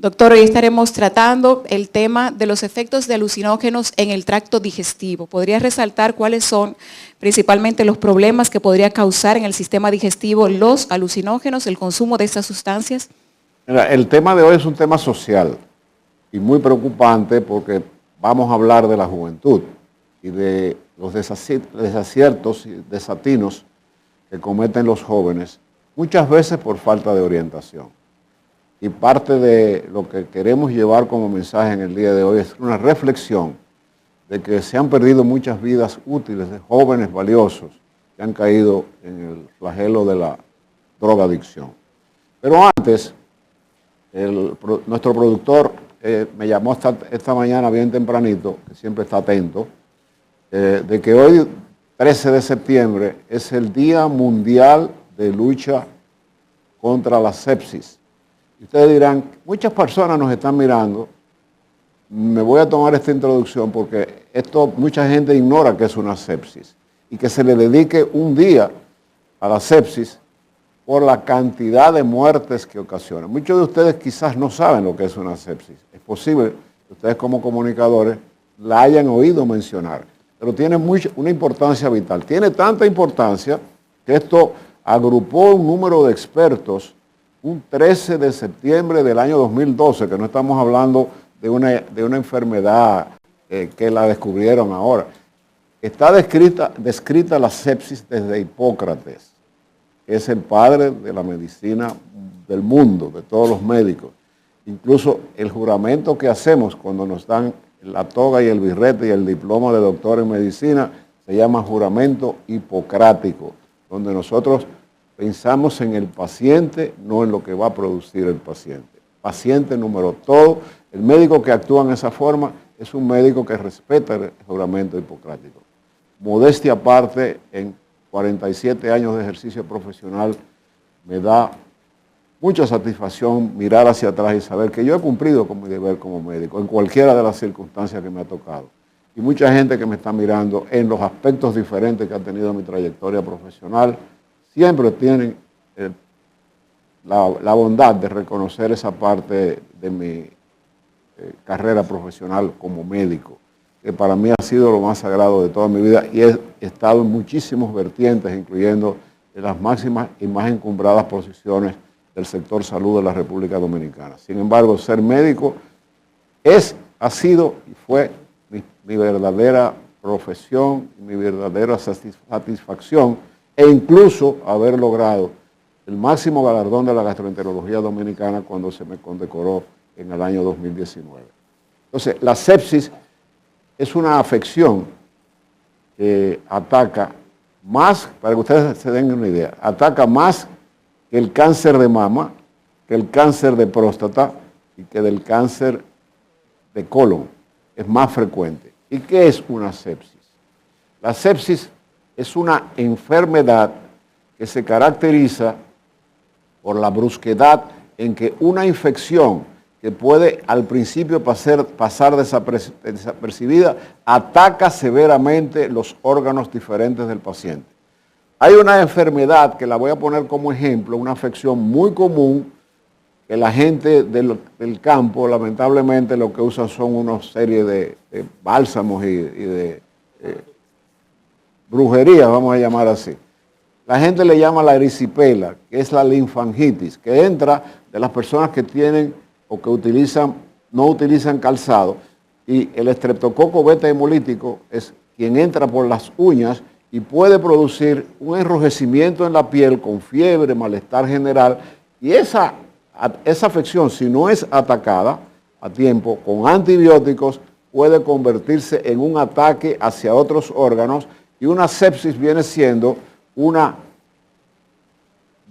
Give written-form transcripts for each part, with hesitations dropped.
Doctor, hoy estaremos tratando el tema de los efectos de alucinógenos en el tracto digestivo. ¿Podría resaltar cuáles son principalmente los problemas que podría causar en el sistema digestivo los alucinógenos, el consumo de estas sustancias? Mira, el tema de hoy es un tema social y muy preocupante porque vamos a hablar de la juventud y de los desaciertos y desatinos que cometen los jóvenes, muchas veces por falta de orientación. Y parte de lo que queremos llevar como mensaje en el día de hoy es una reflexión de que se han perdido muchas vidas útiles de jóvenes valiosos que han caído en el flagelo de la drogadicción. Pero antes, nuestro productor me llamó esta mañana bien tempranito, que siempre está atento, de que hoy, 13 de septiembre, es el Día Mundial de Lucha contra la Sepsis. Y ustedes dirán, muchas personas nos están mirando, me voy a tomar esta introducción porque mucha gente ignora que es una sepsis y que se le dedique un día a la sepsis por la cantidad de muertes que ocasiona. Muchos de ustedes quizás no saben lo que es una sepsis. Es posible que ustedes como comunicadores la hayan oído mencionar, pero tiene una importancia vital. Tiene tanta importancia que esto agrupó un número de expertos un 13 de septiembre del año 2012, que no estamos hablando de una enfermedad que la descubrieron ahora. Está descrita la sepsis desde Hipócrates, que es el padre de la medicina del mundo, de todos los médicos. Incluso el juramento que hacemos cuando nos dan la toga y el birrete y el diploma de doctor en medicina se llama juramento hipocrático, donde nosotros pensamos en el paciente, no en lo que va a producir el paciente. Paciente número todo. El médico que actúa en esa forma es un médico que respeta el juramento hipocrático. Modestia aparte, en 47 años de ejercicio profesional, me da mucha satisfacción mirar hacia atrás y saber que yo he cumplido con mi deber como médico, en cualquiera de las circunstancias que me ha tocado. Y mucha gente que me está mirando en los aspectos diferentes que ha tenido mi trayectoria profesional, siempre tienen la bondad de reconocer esa parte de mi carrera profesional como médico, que para mí ha sido lo más sagrado de toda mi vida y he estado en muchísimos vertientes, incluyendo en las máximas y más encumbradas posiciones del sector salud de la República Dominicana. Sin embargo, ser médico ha sido y fue mi verdadera profesión, mi verdadera satisfacción, e incluso haber logrado el máximo galardón de la gastroenterología dominicana cuando se me condecoró en el año 2019. Entonces, la sepsis es una afección que ataca más, para que ustedes se den una idea, ataca más que el cáncer de mama, que el cáncer de próstata y que del cáncer de colon. Es más frecuente. ¿Y qué es una sepsis? La sepsis es una enfermedad que se caracteriza por la brusquedad en que una infección que puede al principio pasar desapercibida ataca severamente los órganos diferentes del paciente. Hay una enfermedad que la voy a poner como ejemplo, una afección muy común que la gente del campo lamentablemente lo que usa son una serie de bálsamos y de brujería, vamos a llamar así. La gente le llama la erisipela, que es la linfangitis, que entra de las personas que tienen o que no utilizan calzado, y el estreptococo beta hemolítico es quien entra por las uñas y puede producir un enrojecimiento en la piel con fiebre, malestar general, y esa afección, si no es atacada a tiempo con antibióticos, puede convertirse en un ataque hacia otros órganos. Y una sepsis viene siendo una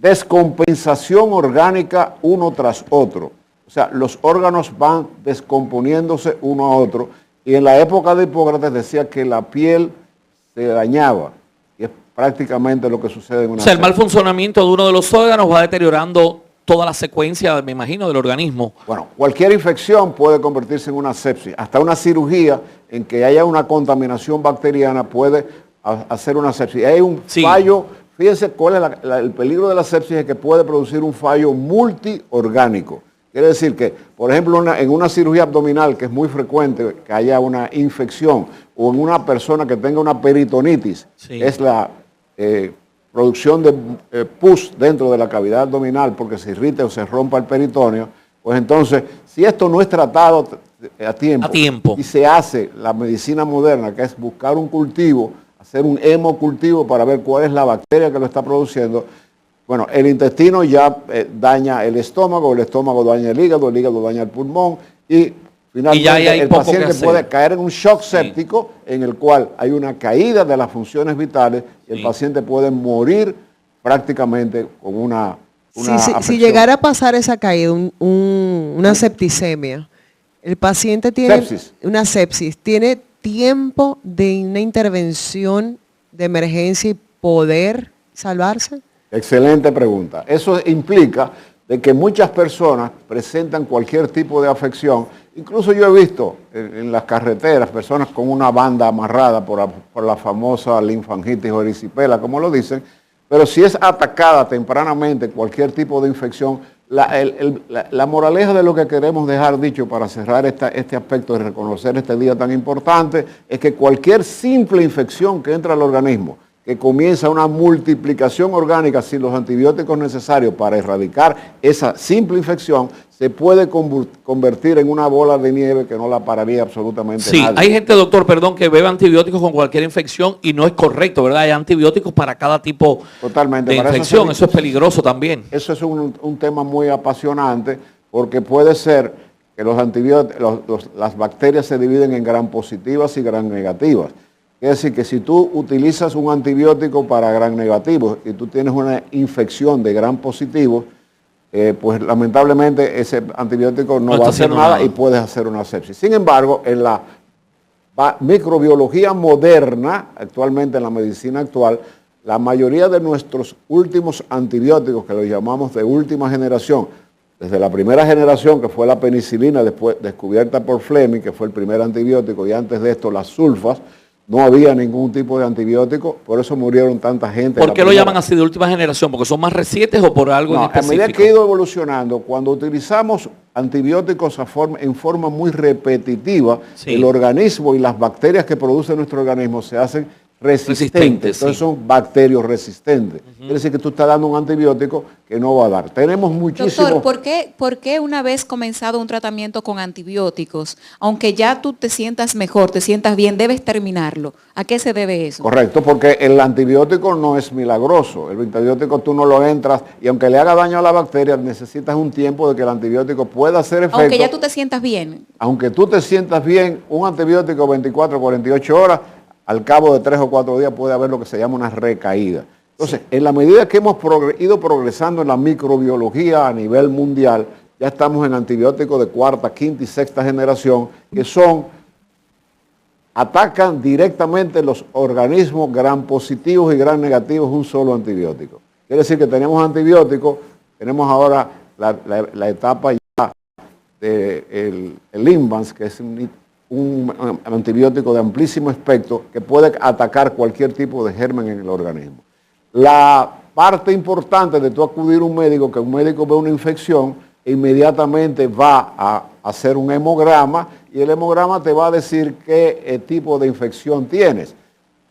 descompensación orgánica uno tras otro. O sea, los órganos van descomponiéndose uno a otro. Y en la época de Hipócrates decía que la piel se dañaba. Y es prácticamente lo que sucede en una sepsis. O sea, el mal funcionamiento de uno de los órganos va deteriorando toda la secuencia, me imagino, del organismo. Bueno, cualquier infección puede convertirse en una sepsis. Hasta una cirugía en que haya una contaminación bacteriana puede hacer una sepsis. Hay un fallo, fíjense cuál es el peligro de la sepsis, es que puede producir un fallo multiorgánico. Quiere decir que, por ejemplo, en una cirugía abdominal, que es muy frecuente que haya una infección, o en una persona que tenga una peritonitis, Sí. es la producción de pus dentro de la cavidad abdominal porque se irrita o se rompa el peritoneo, pues entonces, si esto no es tratado a tiempo y se hace la medicina moderna, que es buscar un cultivo, hacer un hemocultivo para ver cuál es la bacteria que lo está produciendo, bueno, el intestino ya daña el estómago daña el hígado daña el pulmón y finalmente ya hay el poco que paciente hacer. puede caer en un shock séptico en el cual hay una caída de las funciones vitales y el paciente puede morir prácticamente con una Si afección. llegara a pasar esa caída, una septicemia, el paciente tiene Sepsis. una sepsis, tiene tiempo de una intervención de emergencia y poder salvarse. Excelente pregunta. Eso implica de que muchas personas presentan cualquier tipo de afección. Incluso yo he visto en las carreteras personas con una banda amarrada por la famosa linfangitis o erisipela, como lo dicen, pero si es atacada tempranamente cualquier tipo de infección, la moraleja de lo que queremos dejar dicho para cerrar este aspecto de reconocer este día tan importante es que cualquier simple infección que entra al organismo, que comienza una multiplicación orgánica sin los antibióticos necesarios para erradicar esa simple infección, se puede convertir en una bola de nieve que no la pararía absolutamente Sí, nadie. hay gente, doctor, perdón, que bebe antibióticos con cualquier infección y no es correcto, ¿verdad? Hay antibióticos para cada tipo Totalmente. de Para infección. Eso es peligroso también. Eso es un tema muy apasionante porque puede ser que los antibióticos, las bacterias se dividen en gram positivas y gram negativas. Es decir, que si tú utilizas un antibiótico para gram negativos y tú tienes una infección de gram positivos, pues lamentablemente ese antibiótico no va a hacer nada y puedes hacer una sepsis. Sin embargo, en la microbiología moderna, actualmente en la medicina actual, la mayoría de nuestros últimos antibióticos, que los llamamos de última generación, desde la primera generación, que fue la penicilina, después descubierta por Fleming, que fue el primer antibiótico, y antes de esto las sulfas, no había ningún tipo de antibiótico, por eso murieron tanta gente. ¿Por qué lo llaman así de última generación? ¿Porque son más recientes o por algo en específico? A medida que ha ido evolucionando, cuando utilizamos antibióticos en forma muy repetitiva, el organismo y las bacterias que produce nuestro organismo se hacen resistentes. Entonces son bacterios resistentes. Quiere decir que tú estás dando un antibiótico que no va a dar. Tenemos muchísimos... Doctor, ¿por qué una vez comenzado un tratamiento con antibióticos, aunque ya tú te sientas mejor, te sientas bien, debes terminarlo? ¿A qué se debe eso? Correcto, porque el antibiótico no es milagroso. El antibiótico tú no lo entras y aunque le haga daño a la bacteria, necesitas un tiempo de que el antibiótico pueda hacer efecto. Aunque ya tú te sientas bien. Aunque tú te sientas bien, un antibiótico 24, 48 horas, al cabo de 3 o 4 días puede haber lo que se llama una recaída. Entonces, en la medida que hemos ido progresando en la microbiología a nivel mundial, ya estamos en antibióticos de cuarta, quinta y sexta generación, que atacan directamente los organismos gram positivos y gram negativos un solo antibiótico. Quiere decir que tenemos antibióticos, tenemos ahora la etapa ya del Limbans, que es un antibiótico de amplísimo espectro que puede atacar cualquier tipo de germen en el organismo. La parte importante de tú acudir a un médico, que un médico ve una infección, inmediatamente va a hacer un hemograma y el hemograma te va a decir qué tipo de infección tienes.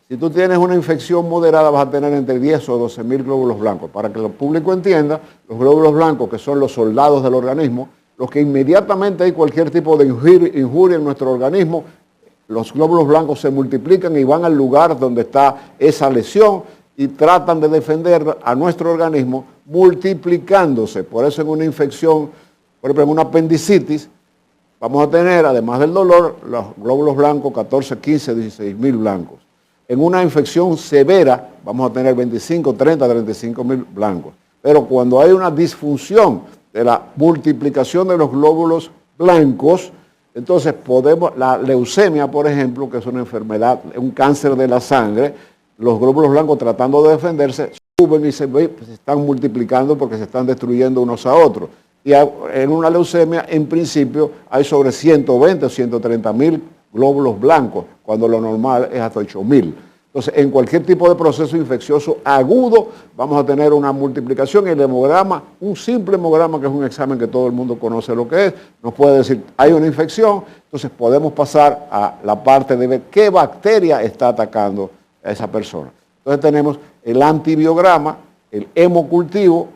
Si tú tienes una infección moderada vas a tener entre 10 o 12 mil glóbulos blancos. Para que el público entienda, los glóbulos blancos, que son los soldados del organismo, los que inmediatamente hay cualquier tipo de injuria en nuestro organismo, los glóbulos blancos se multiplican y van al lugar donde está esa lesión y tratan de defender a nuestro organismo multiplicándose. Por eso en una infección, por ejemplo en una apendicitis, vamos a tener, además del dolor, los glóbulos blancos 14, 15, 16 mil blancos. En una infección severa vamos a tener 25, 30, 35 mil blancos. Pero cuando hay una disfunción de la multiplicación de los glóbulos blancos, entonces la leucemia, por ejemplo, que es una enfermedad, un cáncer de la sangre, los glóbulos blancos tratando de defenderse, suben y se están multiplicando porque se están destruyendo unos a otros. Y en una leucemia, en principio, hay sobre 120 o 130 mil glóbulos blancos, cuando lo normal es hasta 8 mil. Entonces, en cualquier tipo de proceso infeccioso agudo, vamos a tener una multiplicación. El hemograma, un simple hemograma, que es un examen que todo el mundo conoce lo que es, nos puede decir, hay una infección, entonces podemos pasar a la parte de ver qué bacteria está atacando a esa persona. Entonces tenemos el antibiograma, el hemocultivo,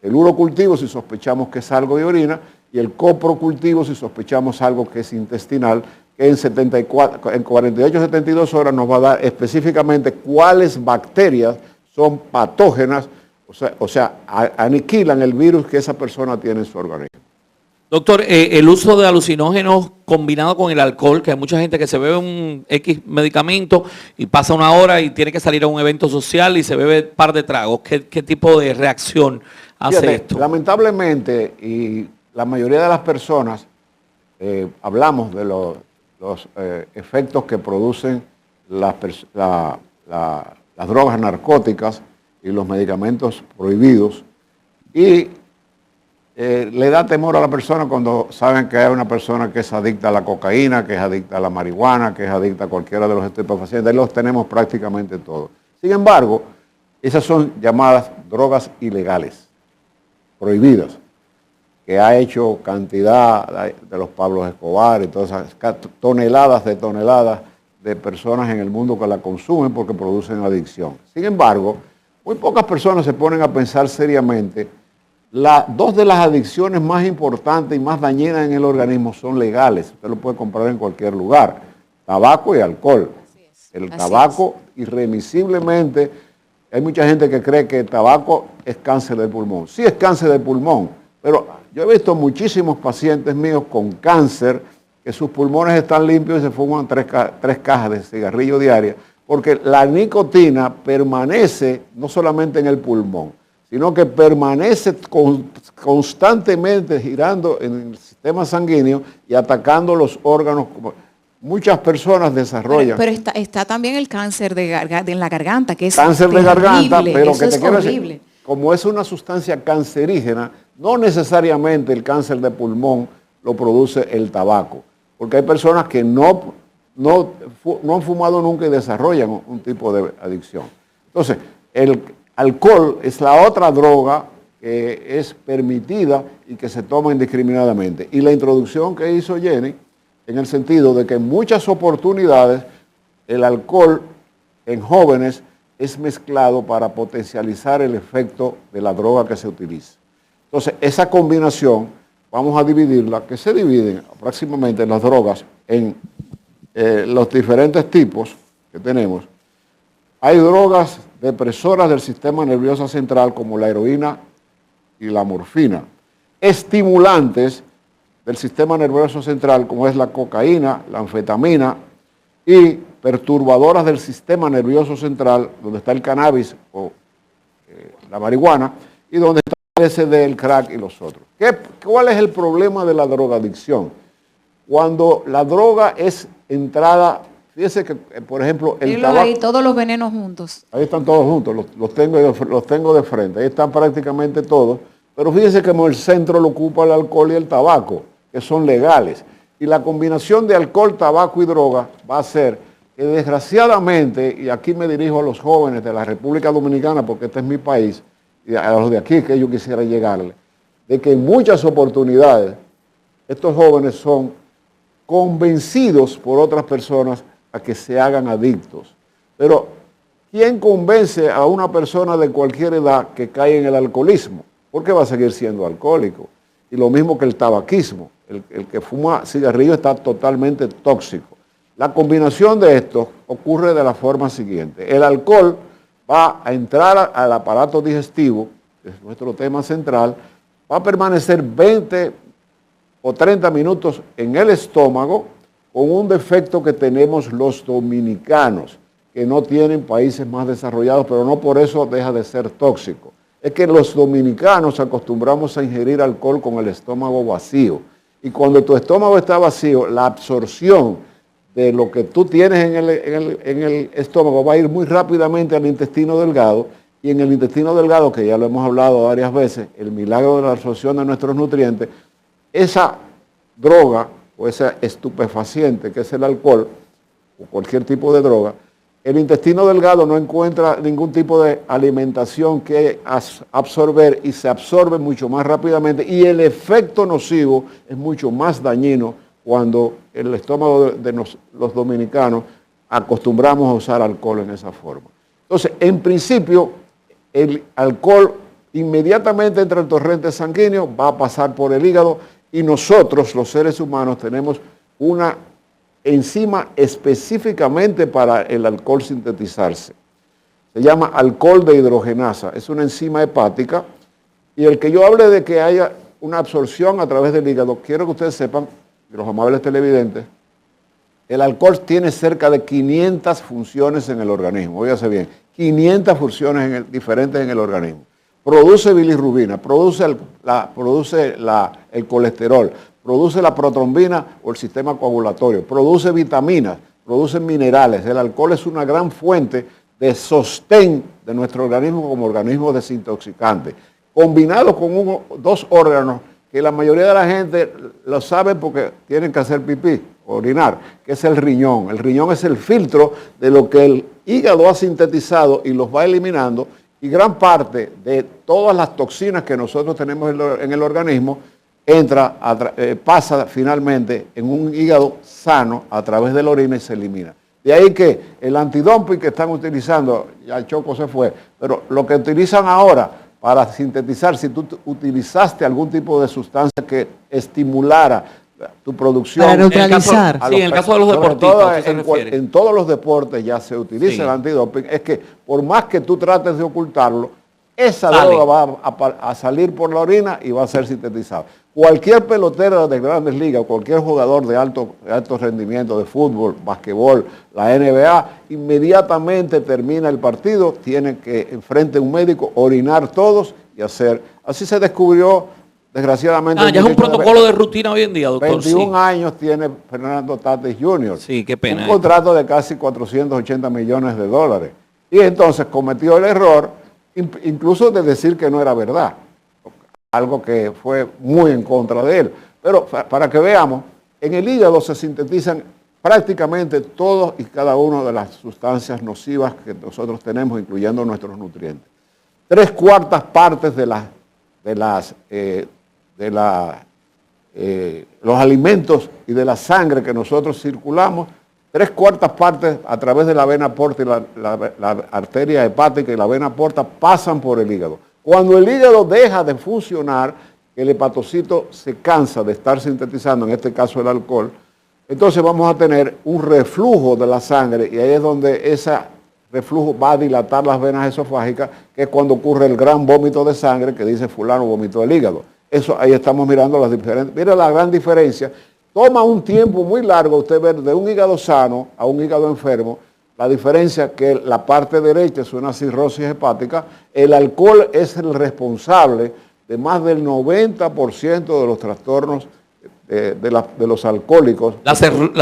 el urocultivo si sospechamos que es algo de orina, y el coprocultivo si sospechamos algo que es intestinal, que en 48 72 horas nos va a dar específicamente cuáles bacterias son patógenas, o sea, aniquilan el virus que esa persona tiene en su organismo. Doctor, el uso de alucinógenos combinado con el alcohol, que hay mucha gente que se bebe un X medicamento y pasa una hora y tiene que salir a un evento social y se bebe un par de tragos. ¿Qué tipo de reacción hace Fíjate, esto? lamentablemente, y la mayoría de las personas, hablamos de los efectos que producen las drogas narcóticas y los medicamentos prohibidos, y le da temor a la persona cuando saben que hay una persona que es adicta a la cocaína, que es adicta a la marihuana, que es adicta a cualquiera de los estupefacientes. Ahí los tenemos prácticamente todos. Sin embargo, esas son llamadas drogas ilegales, prohibidas, que ha hecho cantidad de los Pablo Escobar y todas esas toneladas de personas en el mundo que la consumen porque producen adicción. Sin embargo, muy pocas personas se ponen a pensar seriamente. Dos de las adicciones más importantes y más dañinas en el organismo son legales. Usted lo puede comprar en cualquier lugar. Tabaco y alcohol. El tabaco, irremisiblemente, hay mucha gente que cree que el tabaco es cáncer del pulmón. Sí es cáncer del pulmón, pero yo he visto muchísimos pacientes míos con cáncer que sus pulmones están limpios y se fuman tres cajas de cigarrillo diarias, porque la nicotina permanece no solamente en el pulmón, sino que permanece constantemente girando en el sistema sanguíneo y atacando los órganos. Muchas personas desarrollan. Pero está también el cáncer en la garganta, que es cáncer de garganta, pero eso que te es quiero horrible. decir, como es una sustancia cancerígena, no necesariamente el cáncer de pulmón lo produce el tabaco, porque hay personas que no han fumado nunca y desarrollan un tipo de adicción. Entonces, el alcohol es la otra droga que es permitida y que se toma indiscriminadamente. Y la introducción que hizo Jenny, en el sentido de que en muchas oportunidades el alcohol en jóvenes es mezclado para potencializar el efecto de la droga que se utiliza. Entonces, esa combinación, vamos a dividirla, que se dividen aproximadamente las drogas en los diferentes tipos que tenemos. Hay drogas depresoras del sistema nervioso central como la heroína y la morfina. Estimulantes del sistema nervioso central como es la cocaína, la anfetamina y perturbadoras del sistema nervioso central donde está el cannabis o la marihuana y donde está el LSD, el crack y los otros. ¿Cuál es el problema de la drogadicción? Cuando la droga es entrada, fíjese que, por ejemplo, el tabaco. Ahí todos los venenos juntos. Ahí están todos juntos, los tengo de frente, ahí están prácticamente todos, pero fíjese que como el centro lo ocupa el alcohol y el tabaco, que son legales. Y la combinación de alcohol, tabaco y droga va a hacer que desgraciadamente, y aquí me dirijo a los jóvenes de la República Dominicana, porque este es mi país, y a los de aquí que yo quisiera llegarle, de que en muchas oportunidades estos jóvenes son convencidos por otras personas a que se hagan adictos. Pero, ¿quién convence a una persona de cualquier edad que cae en el alcoholismo? Porque va a seguir siendo alcohólico. Y lo mismo que el tabaquismo. El que fuma cigarrillo está totalmente tóxico. La combinación de esto ocurre de la forma siguiente. El alcohol va a entrar al aparato digestivo, que es nuestro tema central, va a permanecer 20 o 30 minutos en el estómago con un defecto que tenemos los dominicanos, que no tienen países más desarrollados, pero no por eso deja de ser tóxico. Es que los dominicanos acostumbramos a ingerir alcohol con el estómago vacío. Y cuando tu estómago está vacío, la absorción de lo que tú tienes en el estómago va a ir muy rápidamente al intestino delgado. Y en el intestino delgado, que ya lo hemos hablado varias veces, el milagro de la absorción de nuestros nutrientes, esa droga o ese estupefaciente que es el alcohol o cualquier tipo de droga, el intestino delgado no encuentra ningún tipo de alimentación que absorber y se absorbe mucho más rápidamente y el efecto nocivo es mucho más dañino cuando el estómago de los dominicanos acostumbramos a usar alcohol en esa forma. Entonces, en principio, el alcohol inmediatamente entra al torrente sanguíneo, va a pasar por el hígado y nosotros, los seres humanos, tenemos una enzima específicamente para el alcohol sintetizarse. Se llama alcohol de hidrogenasa, es una enzima hepática y el que yo hable de que haya una absorción a través del hígado, quiero que ustedes sepan, los amables televidentes, el alcohol tiene cerca de 500 funciones en el organismo, óigase bien, 500 funciones diferentes en el organismo. Produce bilirrubina, produce el colesterol, produce la protrombina o el sistema coagulatorio, produce vitaminas, produce minerales. El alcohol es una gran fuente de sostén de nuestro organismo como organismo desintoxicante, combinado con dos órganos que la mayoría de la gente lo sabe porque tienen que hacer pipí, orinar, que es el riñón. El riñón es el filtro de lo que el hígado ha sintetizado y los va eliminando, y gran parte de todas las toxinas que nosotros tenemos en el organismo pasa finalmente en un hígado sano a través de la orina y se elimina. De ahí que el antidumping que están utilizando, ya el Choco se fue, pero lo que utilizan ahora para sintetizar, si tú utilizaste algún tipo de sustancia que estimulara tu producción. Para neutralizar. En el caso de los deportistas, en todos los deportes ya se utiliza el antidoping. Es que por más que tú trates de ocultarlo, esa droga va a salir por la orina y va a ser sintetizada. Cualquier pelotero de Grandes Ligas, cualquier jugador de alto rendimiento de fútbol, basquetbol, la NBA, inmediatamente termina el partido, tiene que enfrente a un médico orinar todos y hacer. Así se descubrió, desgraciadamente. Ya es un protocolo de rutina hoy en día, doctor. 21 años tiene Fernando Tatis Jr. Sí, qué pena. Un contrato de casi 480 millones de dólares. Y entonces cometió el error, incluso de decir que no era verdad. Algo que fue muy en contra de él. Pero para que veamos, en el hígado se sintetizan prácticamente todos y cada una de las sustancias nocivas que nosotros tenemos, incluyendo nuestros nutrientes. 3/4 partes de los alimentos y de la sangre que nosotros circulamos, 3/4 partes a través de la vena porta y la arteria hepática y la vena porta pasan por el hígado. Cuando el hígado deja de funcionar, el hepatocito se cansa de estar sintetizando, en este caso el alcohol, entonces vamos a tener un reflujo de la sangre y ahí es donde ese reflujo va a dilatar las venas esofágicas, que es cuando ocurre el gran vómito de sangre que dice fulano vomitó el hígado. Eso ahí estamos mirando las diferentes. Mira la gran diferencia. Toma un tiempo muy largo usted ver de un hígado sano a un hígado enfermo. La diferencia que la parte derecha es una cirrosis hepática. El alcohol es el responsable de más del 90% de los trastornos de los alcohólicos. La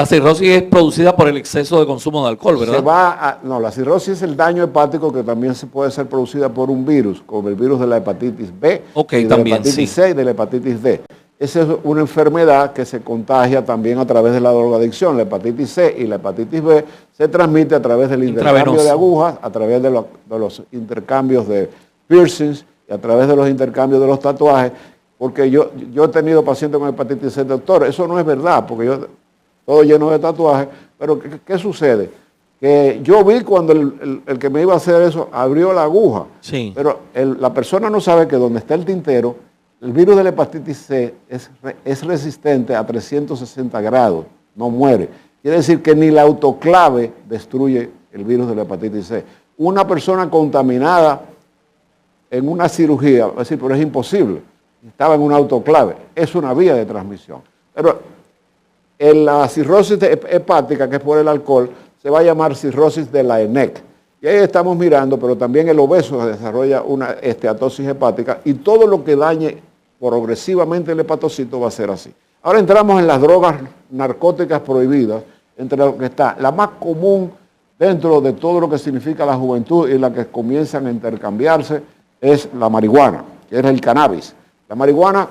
cirrosis es producida por el exceso de consumo de alcohol, ¿verdad? La cirrosis es el daño hepático que también puede ser producida por un virus, como el virus de la hepatitis B, de la hepatitis C y de la hepatitis D. Esa es una enfermedad que se contagia también a través de la drogadicción. La hepatitis C y la hepatitis B se transmite a través del intercambio de agujas, a través de los intercambios de piercings y a través de los intercambios de los tatuajes. Porque yo he tenido pacientes con hepatitis C, doctor, eso no es verdad, porque yo todo lleno de tatuajes, pero ¿qué sucede? Que yo vi cuando el que me iba a hacer eso abrió la aguja, sí. Pero la persona no sabe que donde está el tintero, el virus de la hepatitis C es resistente a 360 grados, no muere. Quiere decir que ni la autoclave destruye el virus de la hepatitis C. Una persona contaminada en una cirugía, va a decir, pero es imposible. Estaba en un autoclave, es una vía de transmisión. Pero en la cirrosis hepática, que es por el alcohol, se va a llamar cirrosis de la ENEC. Y ahí estamos mirando, pero también el obeso desarrolla una esteatosis hepática y todo lo que dañe progresivamente el hepatocito va a ser así. Ahora entramos en las drogas narcóticas prohibidas, entre lo que está la más común dentro de todo lo que significa la juventud y la que comienzan a intercambiarse es la marihuana, que es el cannabis. La marihuana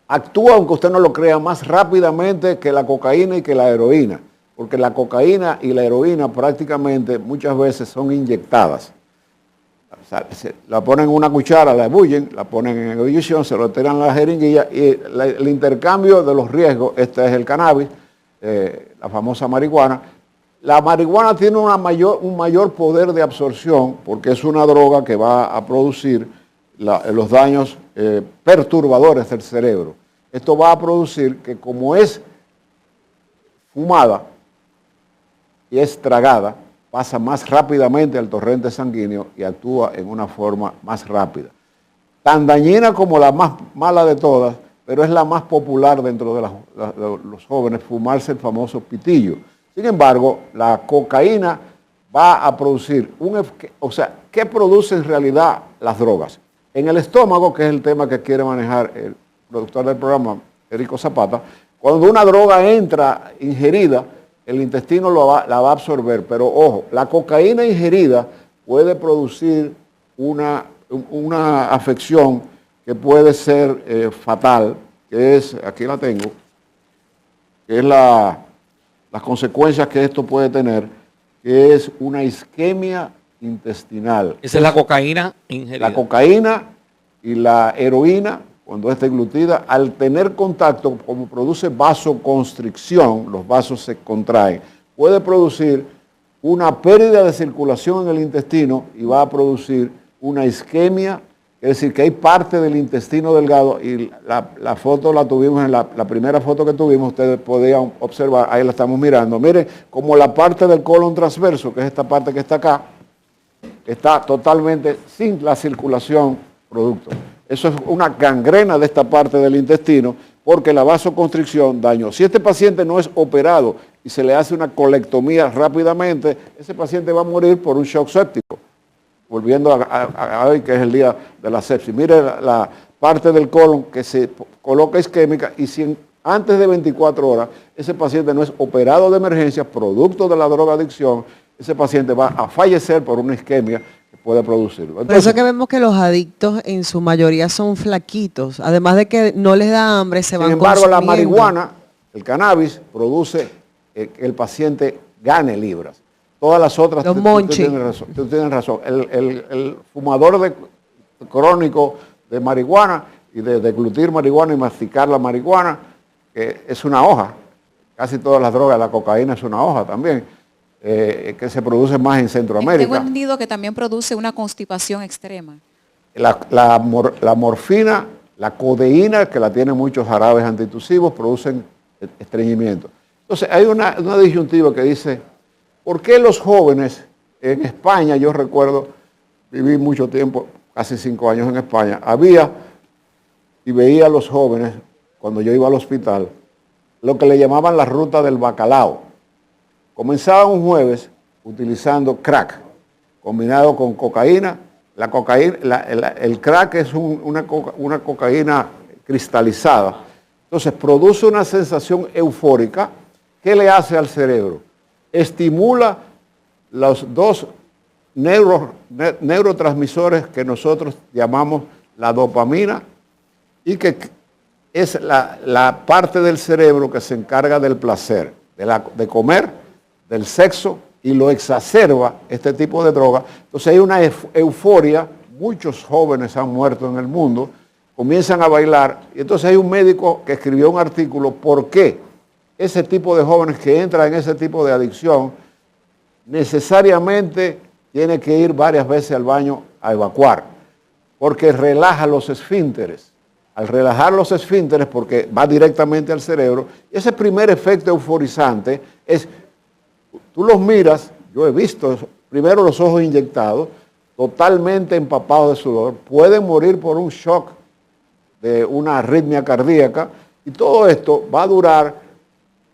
actúa, aunque usted no lo crea, más rápidamente que la cocaína y que la heroína. porque la cocaína y la heroína prácticamente muchas veces son inyectadas. O sea, la ponen en una cuchara, la ebullen, la ponen en ebullición, se lo tiran a la jeringuilla y el intercambio de los riesgos, este es el cannabis, la famosa marihuana. La marihuana tiene un mayor poder de absorción porque es una droga que va a producir los daños perturbadores del cerebro. Esto va a producir que como es fumada y es tragada, pasa más rápidamente al torrente sanguíneo y actúa en una forma más rápida. Tan dañina como la más mala de todas, pero es la más popular dentro de los jóvenes, fumarse el famoso pitillo. Sin embargo, la cocaína va a producir o sea, ¿qué producen en realidad las drogas? En el estómago, que es el tema que quiere manejar el productor del programa, Erico Zapata, cuando una droga entra ingerida, el intestino la va a absorber, pero ojo, la cocaína ingerida puede producir una afección que puede ser fatal, que es, aquí la tengo, que es las consecuencias que esto puede tener, que es una isquemia intestinal. Esa es la cocaína ingerida. La cocaína y la heroína, cuando está diglutida, al tener contacto, como produce vasoconstricción, los vasos se contraen, puede producir una pérdida de circulación en el intestino y va a producir una isquemia, es decir, que hay parte del intestino delgado, y la foto la tuvimos en la primera foto que tuvimos, ustedes podían observar, ahí la estamos mirando, miren, como la parte del colon transverso, que es esta parte que está acá, está totalmente sin la circulación producto. Eso es una gangrena de esta parte del intestino porque la vasoconstricción dañó. Si este paciente no es operado y se le hace una colectomía rápidamente, ese paciente va a morir por un shock séptico. Volviendo a hoy, que es el día de la sepsis. Mire la parte del colon que se coloca isquémica y si antes de 24 horas ese paciente no es operado de emergencia, producto de la drogadicción, ese paciente va a fallecer por una isquemia que puede producirlo. Entonces, por eso que vemos que los adictos en su mayoría son flaquitos, además de que no les da hambre, se van consumiendo. Sin embargo, la marihuana, el cannabis, produce que el paciente gane libras. Todas las otras, Los tú tienes razón. El fumador crónico de marihuana y de deglutir marihuana y masticar la marihuana, es una hoja. Casi todas las drogas, la cocaína es una hoja también, que se produce más en Centroamérica. Tengo entendido que también produce una constipación extrema. La morfina, la codeína, que la tienen muchos jarabes antitusivos, producen estreñimiento. Entonces, hay una disyuntiva que dice, ¿por qué los jóvenes en España, yo recuerdo, viví mucho tiempo, casi 5 años en España, había y veía a los jóvenes, cuando yo iba al hospital, lo que le llamaban la ruta del bacalao. Comenzaban un jueves utilizando crack, combinado con cocaína. La cocaína, el crack es una cocaína cristalizada. Entonces produce una sensación eufórica. ¿Qué le hace al cerebro? Estimula los dos neurotransmisores que nosotros llamamos la dopamina y que es la parte del cerebro que se encarga del placer, de comer, del sexo, y lo exacerba este tipo de droga. Entonces hay una euforia, muchos jóvenes han muerto en el mundo, comienzan a bailar, y entonces hay un médico que escribió un artículo, ¿por qué ese tipo de jóvenes que entran en ese tipo de adicción necesariamente tiene que ir varias veces al baño a evacuar? Porque relaja los esfínteres. Al relajar los esfínteres, porque va directamente al cerebro, ese primer efecto euforizante es, tú los miras, yo he visto primero los ojos inyectados, totalmente empapados de sudor, pueden morir por un shock de una arritmia cardíaca, y todo esto va a durar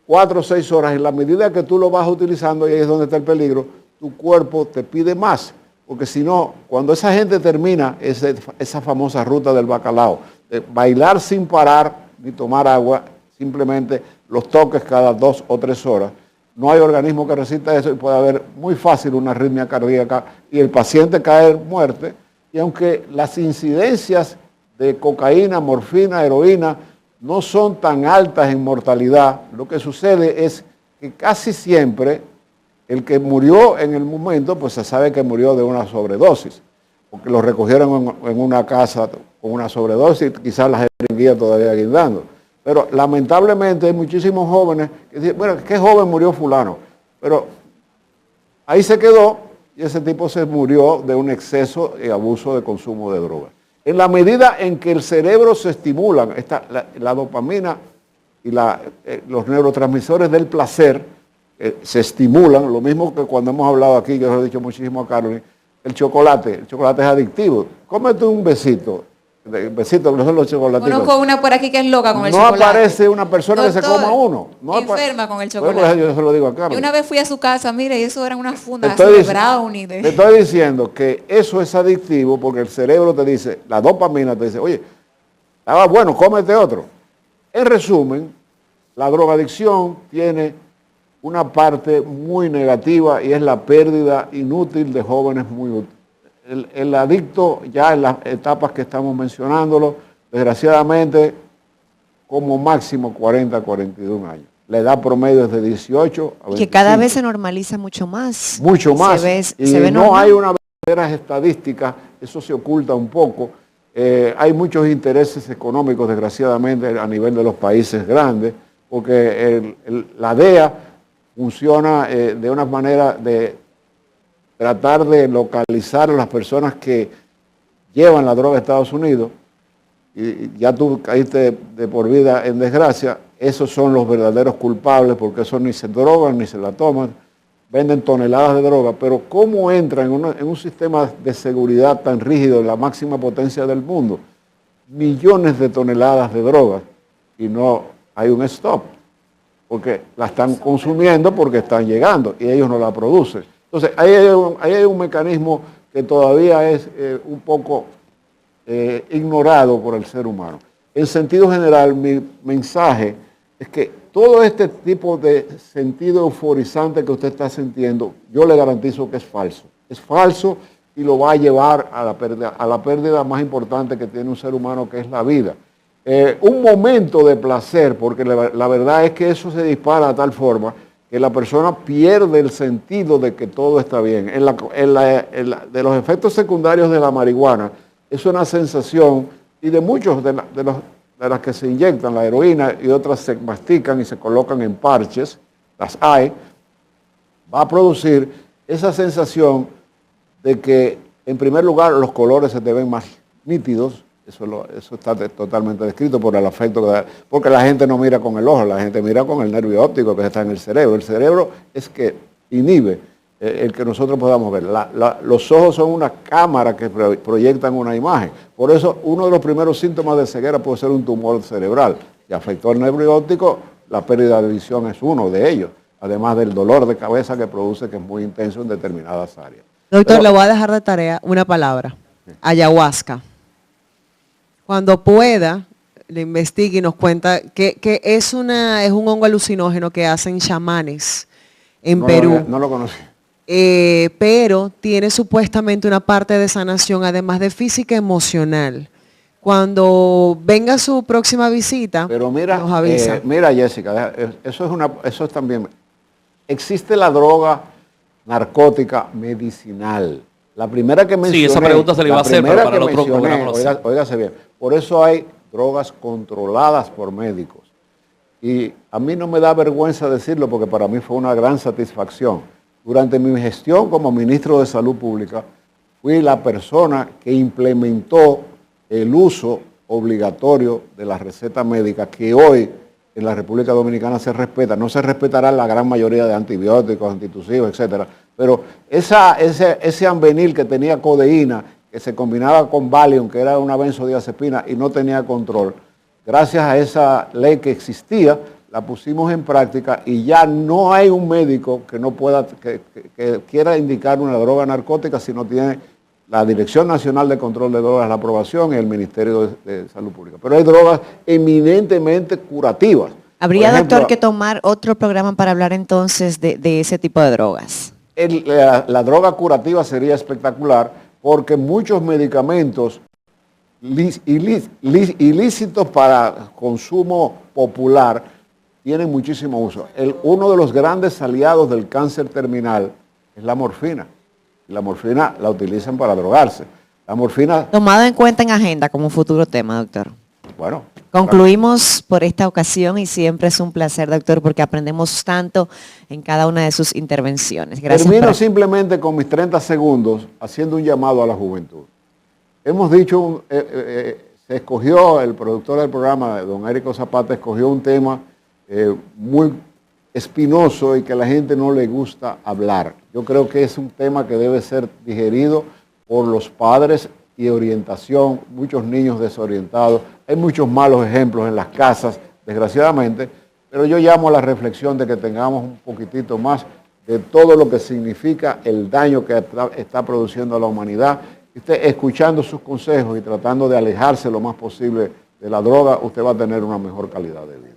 4 o 6 horas. En la medida que tú lo vas utilizando, y ahí es donde está el peligro, tu cuerpo te pide más, porque si no, cuando esa gente termina esa famosa ruta del bacalao, de bailar sin parar ni tomar agua, simplemente los toques cada 2 o 3 horas, no hay organismo que resista eso y puede haber muy fácil una arritmia cardíaca y el paciente cae en muerte. Y aunque las incidencias de cocaína, morfina, heroína no son tan altas en mortalidad, lo que sucede es que casi siempre el que murió en el momento, pues se sabe que murió de una sobredosis, porque lo recogieron en una casa con una sobredosis, quizás la jeringuilla todavía guindando. Pero lamentablemente hay muchísimos jóvenes que dicen, bueno, ¿qué joven murió fulano? Pero ahí se quedó y ese tipo se murió de un exceso y abuso de consumo de drogas. En la medida en que el cerebro se estimula, la dopamina y los neurotransmisores del placer se estimulan, lo mismo que cuando hemos hablado aquí, yo lo he dicho muchísimo a Carolyn, el chocolate es adictivo. Cómete un besito, besitos, no son los chocolatitos. Conozco una por aquí que es loca con el no chocolate. No aparece una persona que se Doctor, coma uno. No enferma con el chocolate. Bueno, yo se lo digo a Carlos. Yo una vez fui a su casa, mire, y eso era una funda Te de brownie. Te estoy diciendo que eso es adictivo porque el cerebro te dice, la dopamina te dice, oye, estaba bueno, cómete otro. En resumen, la drogadicción tiene una parte muy negativa y es la pérdida inútil de jóvenes muy útiles. El adicto, ya en las etapas que estamos mencionándolo, desgraciadamente, como máximo 40 a 41 años. La edad promedio es de 18 a 25. Que cada vez se normaliza mucho más. Mucho más. Se ve no normal. hay una verdadera estadística, eso se oculta un poco. Hay muchos intereses económicos, desgraciadamente, a nivel de los países grandes, porque la DEA funciona de una manera de tratar de localizar a las personas que llevan la droga a Estados Unidos, y ya tú caíste de por vida en desgracia, esos son los verdaderos culpables, porque esos ni se drogan ni se la toman, venden toneladas de droga, pero ¿cómo entran en un sistema de seguridad tan rígido, en la máxima potencia del mundo? Millones de toneladas de drogas y no hay un stop, porque la están consumiendo porque están llegando y ellos no la producen. Entonces, ahí hay un mecanismo que todavía es un poco ignorado por el ser humano. En sentido general, mi mensaje es que todo este tipo de sentido euforizante que usted está sintiendo, yo le garantizo que es falso. Es falso y lo va a llevar a la pérdida más importante que tiene un ser humano, que es la vida. Un momento de placer, porque la verdad es que eso se dispara de tal forma que la persona pierde el sentido de que todo está bien. De los efectos secundarios de la marihuana, es una sensación, y de muchos de las que se inyectan, la heroína y otras se mastican y se colocan en parches, las hay, va a producir esa sensación de que, en primer lugar, los colores se te ven más nítidos. Eso está totalmente descrito por el afecto que da, porque la gente no mira con el ojo, la gente mira con el nervio óptico que está en el cerebro. El cerebro es que inhibe el que nosotros podamos ver. Los ojos son una cámara que proyectan una imagen. Por eso, uno de los primeros síntomas de ceguera puede ser un tumor cerebral. Si afectó el nervio óptico, la pérdida de visión es uno de ellos, además del dolor de cabeza que produce, que es muy intenso en determinadas áreas. Doctor, le voy a dejar de tarea una palabra, ayahuasca. Cuando pueda, le investigue y nos cuenta que es un hongo alucinógeno que hacen chamanes en Perú. No lo conocí. Pero tiene supuestamente una parte de sanación, además de física y emocional. Cuando venga su próxima visita, pero mira, nos avisa. Mira, Jessica, eso es también. Existe la droga narcótica medicinal. La primera que mencioné. Sí, esa pregunta se le iba a hacer, pero para el otro programa. Óigase bien. Por eso hay drogas controladas por médicos. Y a mí no me da vergüenza decirlo, porque para mí fue una gran satisfacción. Durante mi gestión como ministro de Salud Pública, fui la persona que implementó el uso obligatorio de la receta médica, que hoy en la República Dominicana se respeta. No se respetará la gran mayoría de antibióticos, antitusivos, etcétera. Pero ese Ambenil que tenía codeína, que se combinaba con Valium, que era una benzodiazepina y no tenía control, gracias a esa ley que existía, la pusimos en práctica y ya no hay un médico que no pueda, que quiera indicar una droga narcótica si no tiene la Dirección Nacional de Control de Drogas, la aprobación, y el Ministerio de Salud Pública. Pero hay drogas eminentemente curativas. Habría, Por ejemplo, doctor, que tomar otro programa para hablar entonces de ese tipo de drogas. La droga curativa sería espectacular, porque muchos medicamentos ilícitos para consumo popular tienen muchísimo uso. Uno de los grandes aliados del cáncer terminal es la morfina. La morfina la utilizan para drogarse. La morfina, Tomado en cuenta en agenda como futuro tema, doctor. bueno, Concluimos por esta ocasión y siempre es un placer, doctor, porque aprendemos tanto en cada una de sus intervenciones. Gracias. termino simplemente con mis 30 segundos haciendo un llamado a la juventud. Hemos dicho, se escogió, el productor del programa, don Érico Zapata, escogió un tema muy espinoso y que a la gente no le gusta hablar. Yo creo que es un tema que debe ser digerido por los padres y orientación, muchos niños desorientados. Hay muchos malos ejemplos en las casas, desgraciadamente, pero yo llamo a la reflexión de que tengamos un poquitito más de todo lo que significa el daño que está produciendo a la humanidad. Usted, escuchando sus consejos y tratando de alejarse lo más posible de la droga, usted va a tener una mejor calidad de vida.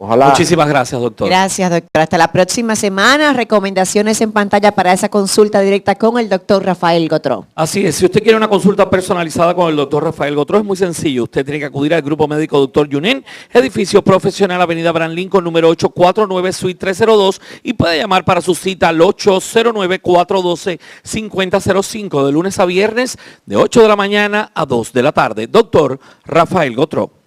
Ojalá. Muchísimas gracias, doctor. Gracias, doctor. Hasta la próxima semana. Recomendaciones en pantalla para esa consulta directa con el doctor Rafael Gotró. Así es, si usted quiere una consulta personalizada con el doctor Rafael Gotró, es muy sencillo. Usted tiene que acudir al Grupo Médico Dr. Yunen, edificio profesional, Avenida Abraham Lincoln, número 849, suite 302, y puede llamar para su cita al 809-412-5005, de lunes a viernes, de 8 de la mañana a 2 de la tarde. Doctor Rafael Gotró.